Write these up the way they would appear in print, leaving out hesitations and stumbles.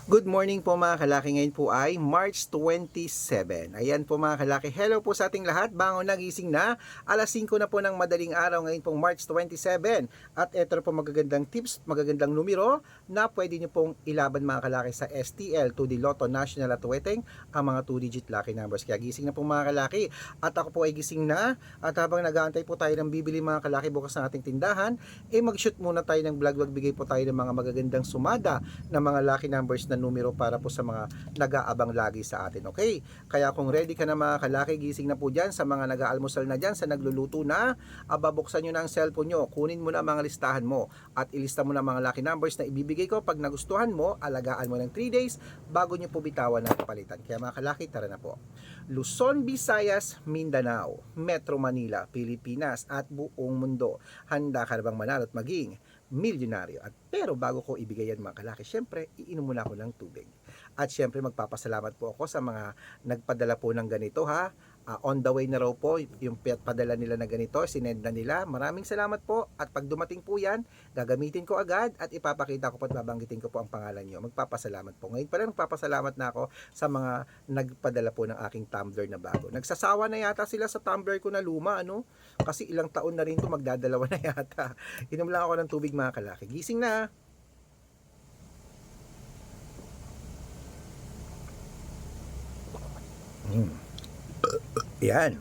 Good morning po mga kalaki. Ngayon po ay March 27. Ayan po mga kalaki. Hello po sa ating lahat. Bangon na, gising na. Alas 5 na po ng madaling araw ngayon pong March 27. At ito po magagandang tips, magagandang numero na pwede nyo pong ilaban mga kalaki sa STL, 2D Lotto, National at Weteng, ang mga 2-digit lucky numbers. Kaya gising na po mga kalaki. At ako po ay gising na. At habang nag-aantay po tayo ng bibili mga kalaki bukas ng ating tindahan, mag-shoot muna tayo ng vlog. Magbigay po tayo ng mga magagandang sumada ng mga lucky numbers na numero para po sa mga nag-aabang lagi sa atin. Okay? Kaya kung ready ka na mga kalaki, gising na po dyan sa mga nag-aalmusal na dyan, sa nagluluto na, ababuksan nyo na ang cellphone nyo, kunin mo na mga listahan mo at ilista mo na mga lucky numbers na ibibigay ko. Pag nagustuhan mo, alagaan mo ng 3 days bago nyo po bitawan at palitan. Kaya mga kalaki, tara na po. Luzon, Visayas, Mindanao, Metro Manila, Pilipinas at buong mundo. Handa ka na bang manalo at maging milyonaryo? At pero bago ko ibigay yan mga kalaki, syempre iinom muna ako ng tubig. At syempre magpapasalamat po ako sa mga nagpadala po ng ganito ha. On the way na raw po yung padala nila na ganito, sinend na nila. Maraming salamat po. At pag dumating po yan, gagamitin ko agad at ipapakita ko po at babanggitin ko po ang pangalan nyo. Magpapasalamat po. Ngayon pala magpapasalamat na ako sa mga nagpadala po ng aking tumbler na bago. Nagsasawa na yata sila sa tumbler ko na luma, ano? Kasi ilang taon na rin to, magdadalawa na yata. Inom lang ako ng tubig mga kalaki. Gising na. Yan.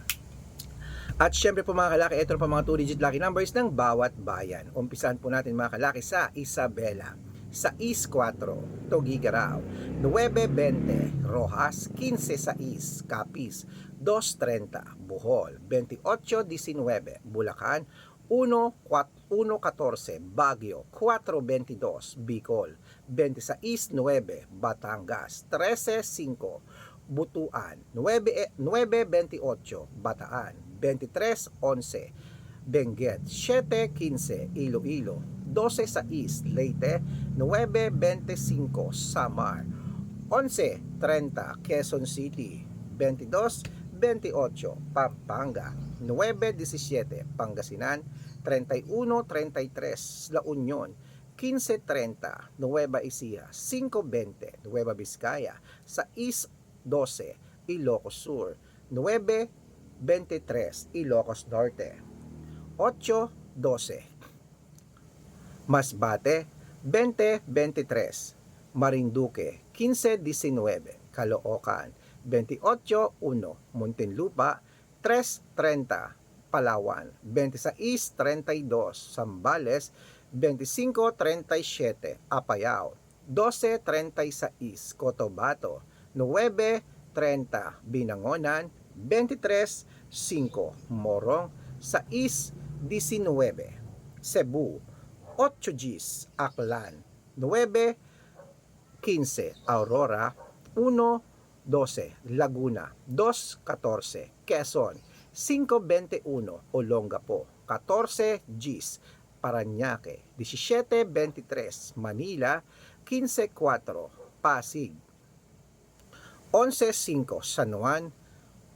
At syempre po mga kalaki, ito po mga 2-digit lucky numbers ng bawat bayan. Umpisahan po natin mga kalaki sa Isabela, sa 6-4, Tugigaraw, 9-20, Rojas, 15-6, Capiz, 2-30, Bohol, 28-19, Bulacan, 1-14, Baguio, 4-22, Bicol, 26-9, Batangas, 13-5, Butuan, 9-28, Bataan, 23-11, Benguet, 7-15, Iloilo, 12-6, Leyte, 9-25, Samar, 11-30, Quezon City, 22-28, Pampanga, 9-17, Pangasinan, 31-33, La Union, 15-30, Nueva Ecija, 5-20, Nueva Vizcaya, 6-12, Ilocos Sur, 9-23, Ilocos Norte, 8-12, Masbate, 20-23, Marinduque, 15-19, Caloocan, 28-1, Muntinlupa, 3-30, Palawan, 26-32, Zambales, 25-37, Apayao, 12-36, Cotabato, 9-30, Binangonan, 23-5, Morong, 6-19, Cebu, 8 Gs, Aklan, 9-15, Aurora, 1-12, Laguna, 2-14, Quezon, 5-21, Olongapo, 14 Gs, Parañaque, 17-23, Manila, 15-4, Pasig, 11-5, San Juan,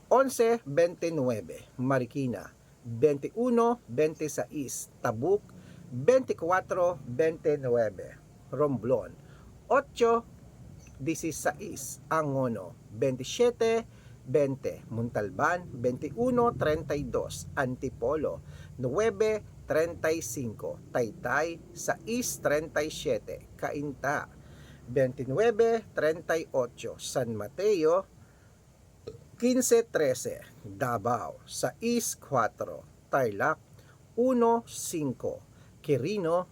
11-29, Marikina, 21-26, Tabuk, 24-29, Romblon, 8-16, Angono, 27-20, Montalban, 21-32, Antipolo, 9-35, Taytay, 6-37, Cainta, 29-38, San Mateo, 15-13, Davao, 6-4, Tarlac, 1-5, Quirino,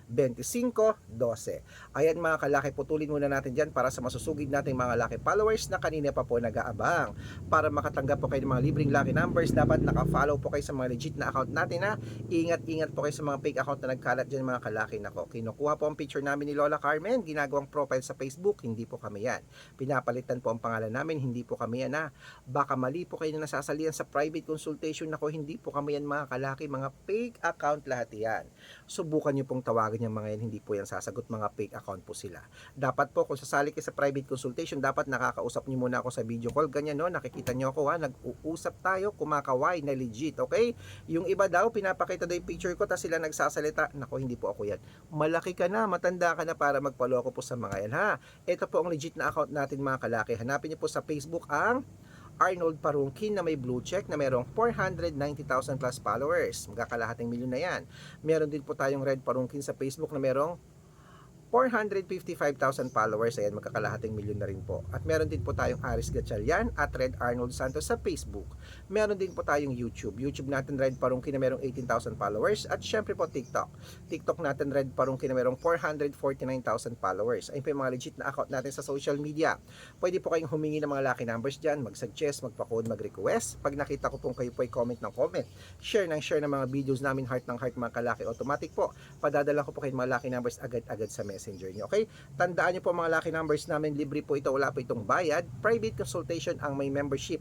25-12. Ayan mga kalaki, putulin muna natin dyan para sa masusugid nating mga lucky followers na kanina pa po nag-aabang. Para makatanggap po kayo ng mga libreng lucky numbers, dapat naka-follow po kayo sa mga legit na account natin ha. Ingat-ingat po kayo sa mga fake account na nagkalat dyan mga kalaki. Nako, kinukuha po ang picture namin ni Lola Carmen, ginagawang profile sa Facebook, hindi po kami yan. Pinapalitan po ang pangalan namin, hindi po kami yan ha. Baka mali po kayo na nasasalihan sa private consultation. Nako, hindi po kami yan mga kalaki, mga fake account lahat yan. Subukan nyo pong tawagin ganyan mga yan, hindi po yan sasagot, mga fake account po sila. Dapat po kung sasali kayo sa private consultation, dapat nakakausap niyo muna ako sa video call, ganyan no, nakikita niyo ako nag-uusap tayo, kumakaway na legit, okay? Yung iba daw, pinapakita daw yung picture ko, tapos sila nagsasalita, nako hindi po ako yan. Malaki ka na, matanda ka na para magpaloko po sa mga yan ha. Ito po ang legit na account natin mga kalaki. Hanapin niyo po sa Facebook ang Arnold Parungkin na may blue check na merong 490,000 plus followers. Magkakalahating milyon na yan. Meron din po tayong Red Parungkin sa Facebook na merong 455,000 followers. Ayan, magkakalahating milyon na rin po. At meron din po tayong Aris Gatchalian at Red Arnold Santos sa Facebook. Meron din po tayong YouTube. YouTube natin Red Parungkin na merong 18,000 followers. At syempre po TikTok. TikTok natin Red Parungkin na merong 449,000 followers. Ayun po yung mga legit na account natin sa social media. Pwede po kayong humingi ng mga lucky numbers dyan, mag-suggest, magpa-code, mag-request. Pag nakita ko pong kayo po ay comment ng comment, share ng mga videos namin, heart ng heart mga kalaki, automatic po. Padadala ko po kayo mga lucky numbers agad-agad sa messenger niyo. Okay? Tandaan niyo po mga lucky numbers namin, libre po ito, wala po itong bayad. Private consultation ang may membership.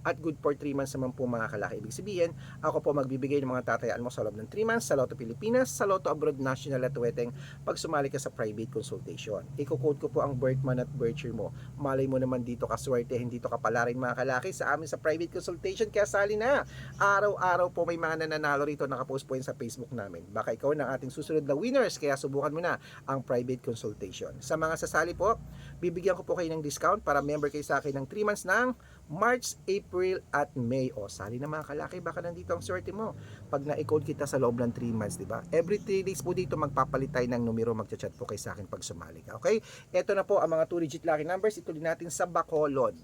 At good for 3 months naman po mga kalaki. Ibig sabihin, ako po magbibigay ng mga tatayaan mo sa loob ng 3 months sa Lotto Pilipinas, sa Lotto Abroad National at Tuweteng pag sumali ka sa private consultation. Iko-code ko po ang birth month at birth year mo. Malay mo naman dito ka swerte, hindi to kapala rin mga kalaki sa amin sa private consultation, kaya sali na. Araw-araw po may mga nananalo rito, nakapost po yun sa Facebook namin. Baka ikaw na ating susunod na winners, kaya subukan mo na ang private consultation. Sa mga sasali po, bibigyan ko po kayo ng discount para member kayo sa akin ng 3 months ng March, April at May. O, sali na mga kalaki, baka nandito ang swerte mo. Pag na-code kita sa loob ng 3 months, di ba? Every 3 days po dito magpapalit tayo ng numero, magchat-chat po kayo sa akin pag sumali ka. Okay? Ito na po ang mga 2-digit lucky numbers. Ituloy natin sa Bacolod.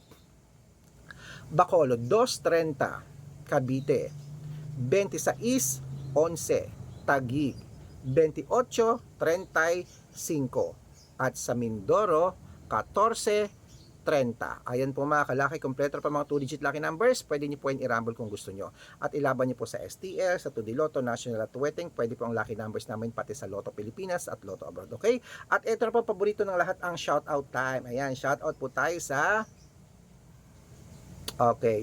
Bacolod, 230, Cavite, 26-11, Taguig, 28-35, at sa Mindoro, 14-30. Ayan po mga kalaki, kompleto pa mga 2-digit lucky numbers. Pwede niyo po yung i-rumble kung gusto nyo. At ilaban niyo po sa STL, sa 2D Lotto, National at Tuweteng. Pwede po ang lucky numbers namin pati sa Lotto Pilipinas at Lotto Abroad. Okay? At ito na po paborito ng lahat, ang shoutout time. Ayan, shoutout po tayo sa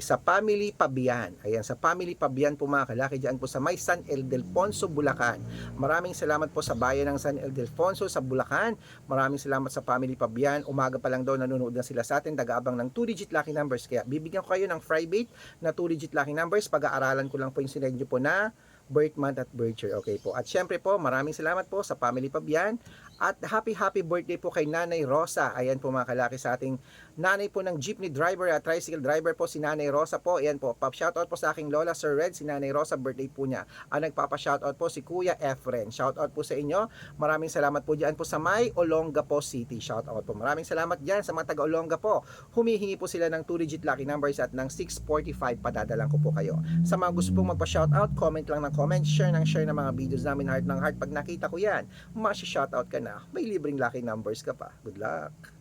sa Family Pabian. Ayan, sa Family Pabian po mga kalaki, dyan po sa may San Ildefonso, Bulacan. Maraming salamat po sa bayan ng San Ildefonso sa Bulacan. Maraming salamat sa Family Pabian. Umaga pa lang daw nanonood na sila sa atin, nag-aabang ng 2-digit lucky numbers. Kaya bibigyan ko kayo ng private na 2-digit lucky numbers. Pag-aaralan ko lang po yung sinend nyo po na birth month at birth year. Okay po. At syempre po, maraming salamat po sa Family Pabian. At happy birthday po kay Nanay Rosa. Ayan po mga kalaki, sa ating nanay po ng jeepney driver at tricycle driver po, si Nanay Rosa po. Ayan po, shoutout po sa aking lola, Sir Red, si Nanay Rosa, birthday po niya. Ang nagpapa-shoutout po si Kuya Efren. Shoutout po sa inyo. Maraming salamat po diyan po sa may Olongapo City. Shoutout po. Maraming salamat diyan sa mga taga Olongapo. Humihingi po sila ng 2-digit lucky numbers at ng 645, padadalan ko po kayo. Sa mga gusto pong magpa-shoutout, comment lang ng comment, share ng mga videos namin, heart ng heart. Pag nakita ko yan, masya-shoutout ka na. May libreng lucky numbers ka pa. Good luck!